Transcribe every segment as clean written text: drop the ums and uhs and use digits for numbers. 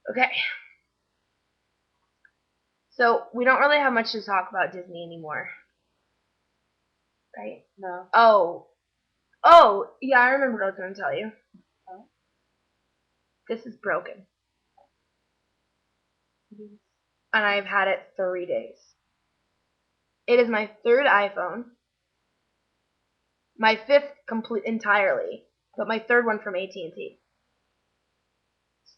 Okay. So we don't really have much to talk about Disney anymore, right? No. Oh, yeah, I remember what I was going to tell you. Oh. This is broken. And I've had it 3 days. It is my 3rd iPhone. My 5th complete entirely, but my 3rd one from AT&T.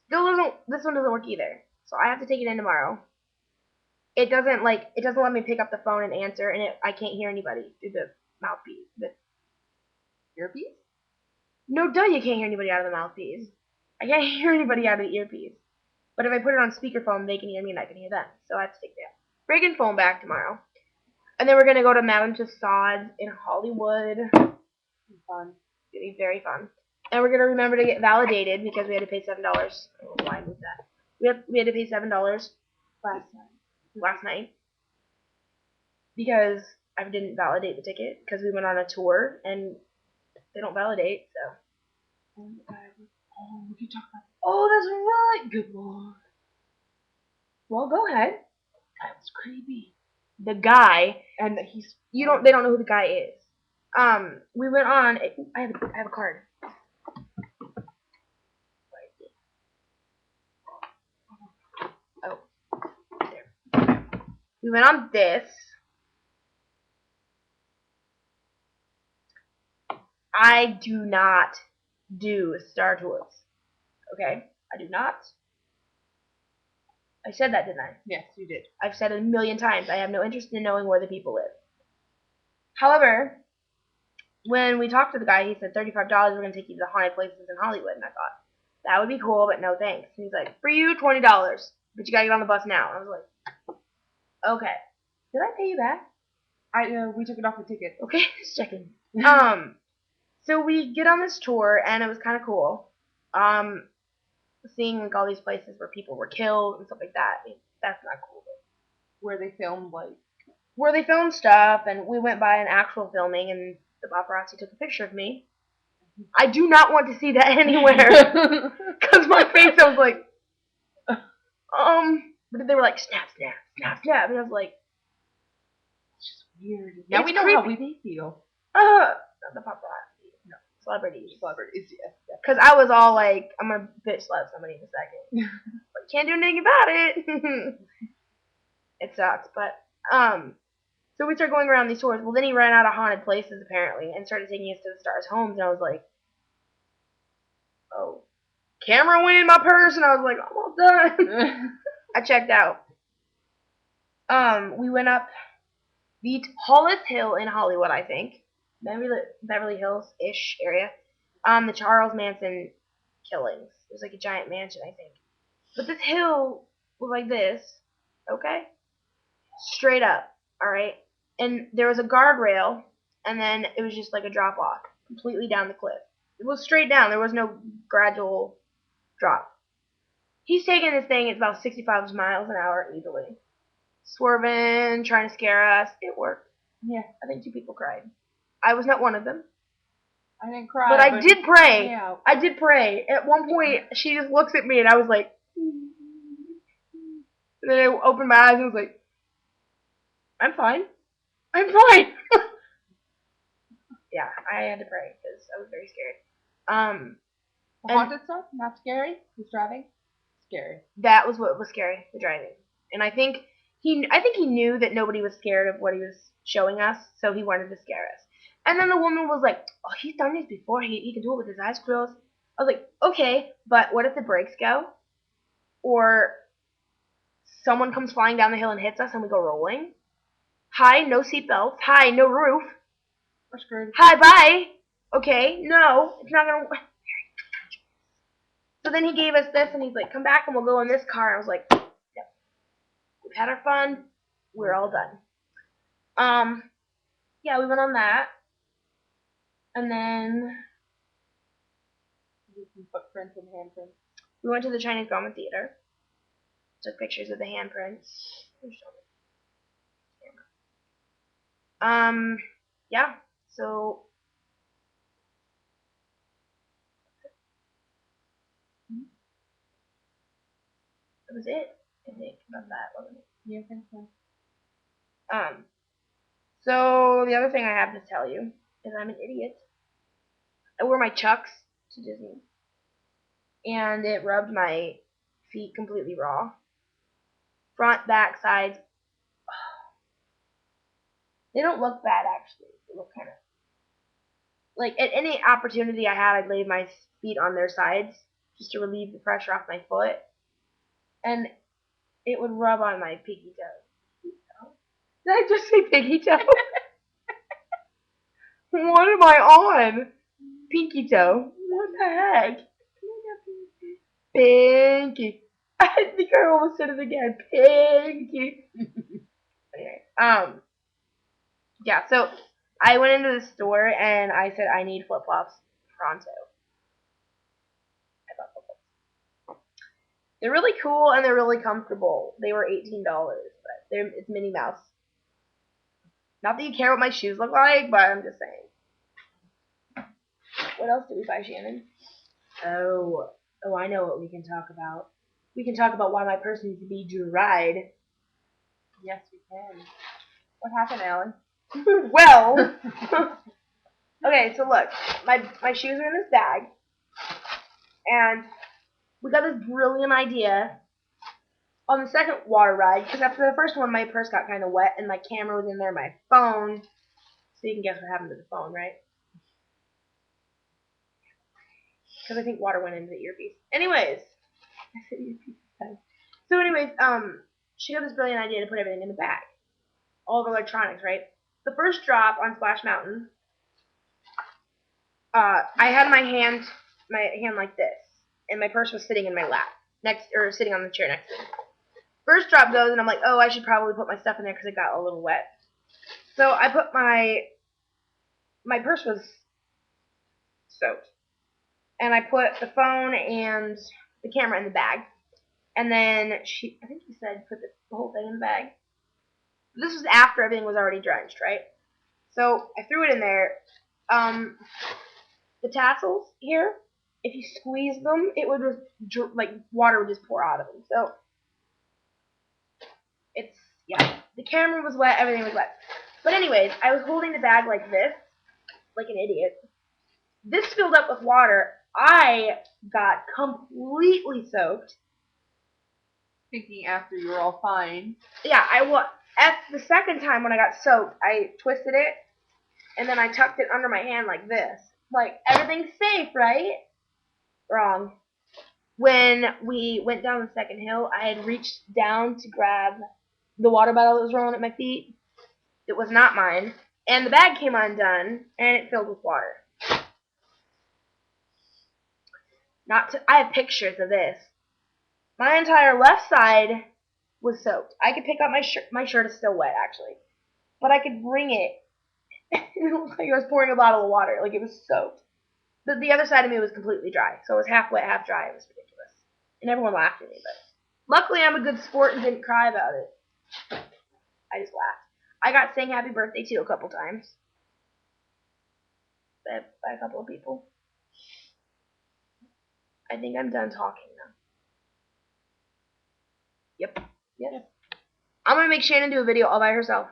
This one doesn't work either. So I have to take it in tomorrow. It doesn't let me pick up the phone and answer, and I can't hear anybody through the mouthpiece. Earpiece? No, duh, you can't hear anybody out of the mouthpiece. I can't hear anybody out of the earpiece. But if I put it on speakerphone, they can hear me and I can hear them. So I have to take the friggin' phone back tomorrow. And then we're gonna go to Madame Tussauds in Hollywood. Fun. It's gonna be very fun. And we're gonna remember to get validated because we had to pay $7. I don't know why I moved that. We had to pay $7 last night because I didn't validate the ticket because we went on a tour and they don't validate. So. Oh, we can talk about. Oh, that's right. Good lord. Well, go ahead. That was creepy. The guy, And they don't know who the guy is. We went on. I have a card. Oh, there. We went on this. I do not do Star Tours. Okay? I do not. I said that, didn't I? Yes, you did. I've said it a million times. I have no interest in knowing where the people live. However, when we talked to the guy, he said $35, we're going to take you to the haunted places in Hollywood. And I thought, that would be cool, but no thanks. And he's like, for you, $20, but you got to get on the bus now. And I was like, okay. Did I pay you back? We took it off the ticket. Okay, just checking. So we get on this tour, and it was kind of cool. Seeing like all these places where people were killed and stuff like that. I mean, that's not cool. Where they filmed where they filmed stuff, and we went by an actual filming, and the paparazzi took a picture of me. I do not want to see that anywhere because my face, I was like, but they were like snap, snap, snap, snap, and I was like, it's just weird. Now it's we know creepy. how we feel. Not the paparazzi, no, celebrities, yes. Because I was all like, I'm gonna bitch slap somebody in a second, but can't do anything about it. It sucks, but so we started going around these tours. Well, then he ran out of haunted places apparently, and started taking us to the stars' homes, and I was like, oh, camera went in my purse, and I was like, I'm all done. I checked out. We went up the tallest hill in Hollywood, I think, Beverly Hills-ish area. The Charles Manson killings. It was like a giant mansion, I think. But this hill was like this, okay? Straight up, alright? And there was a guardrail, and then it was just like a drop off, completely down the cliff. It was straight down, there was no gradual drop. He's taking this thing at about 65 miles an hour easily. Swerving, trying to scare us. It worked. Yeah. I think 2 people cried. I was not one of them. I didn't cry. But I did pray. Yeah. I did pray. At one point, she just looks at me, and I was like, and then I opened my eyes and was like, I'm fine. I'm fine. Yeah, I had to pray because I was very scared. The haunted stuff? Not scary? Who's driving? Scary. That was what was scary, the driving. And I think he knew that nobody was scared of what he was showing us, so he wanted to scare us. And then the woman was like, oh, he's done this before. He can do it with his eyes closed. I was like, okay, but what if the brakes go? Or someone comes flying down the hill and hits us and we go rolling? Hi, no seatbelts. Hi, no roof. We're screwed. Hi, bye. Okay, no, it's not gonna. So then he gave us this, and he's like, "Come back, and we'll go in this car." And I was like, "Yep, we've had our fun. We're all done." Yeah, we went on that, and then Some footprints and handprints. we went to the Chinese Drama Theater. Took pictures of the handprints. Yeah. So. That was it, I think, about that, wasn't it? Yeah, I think so. So the other thing I have to tell you is I'm an idiot. I wore my Chucks to Disney, and it rubbed my feet completely raw. Front, back, sides. They don't look bad, actually. They look kind of like at any opportunity I had, I'd lay my feet on their sides just to relieve the pressure off my foot, and it would rub on my pinky toe. Did I just say pinky toe? What am I on? Pinky toe. What the heck? Pinky. I think I almost said it again. Pinky. Okay. Yeah, so I went into the store and I said I need flip flops pronto. I bought flip flops. They're really cool and they're really comfortable. They were $18, but it's Minnie Mouse. Not that you care what my shoes look like, but I'm just saying. What else did we buy, Shannon? Oh, I know what we can talk about. We can talk about why my purse needs to be dried. Yes, we can. What happened, Alan? Well, okay, so look, my shoes are in this bag, and we got this brilliant idea on the second water ride, because after the first one, my purse got kind of wet, and my camera was in there, my phone, so you can guess what happened to the phone, right? Because I think water went into the earpiece. Anyways, I said earpiece. So anyways, she got this brilliant idea to put everything in the bag. All of electronics, right? The first drop on Splash Mountain, I had my hand like this, and my purse was sitting in my lap, sitting on the chair next to me. First drop goes, and I'm like, oh, I should probably put my stuff in there because it got a little wet. So I put my purse was soaked, and I put the phone and the camera in the bag, and then I think she said put the whole thing in the bag. This was after everything was already drenched, right? So I threw it in there. The tassels here, if you squeeze them, it would just, like, water would just pour out of them. So the camera was wet, everything was wet. But anyways, I was holding the bag like this, like an idiot. This filled up with water. I got completely soaked. Thinking after you were all fine. Yeah, at the second time when I got soaked, I twisted it, and then I tucked it under my hand like this. Like, everything's safe, right? Wrong. When we went down the second hill, I had reached down to grab the water bottle that was rolling at my feet. It was not mine. And the bag came undone, and it filled with water. I have pictures of this. My entire left side was soaked. I could pick up my shirt. My shirt is still wet, actually. But I could wring it. It looked like I was pouring a bottle of water. Like, it was soaked. But the other side of me was completely dry. So it was half wet, half dry. It was ridiculous. And everyone laughed at me. But luckily, I'm a good sport and didn't cry about it. I just laughed. I got sang happy birthday to a couple times. By a couple of people. I think I'm done talking now. Yep. I'm going to make Shannon do a video all by herself.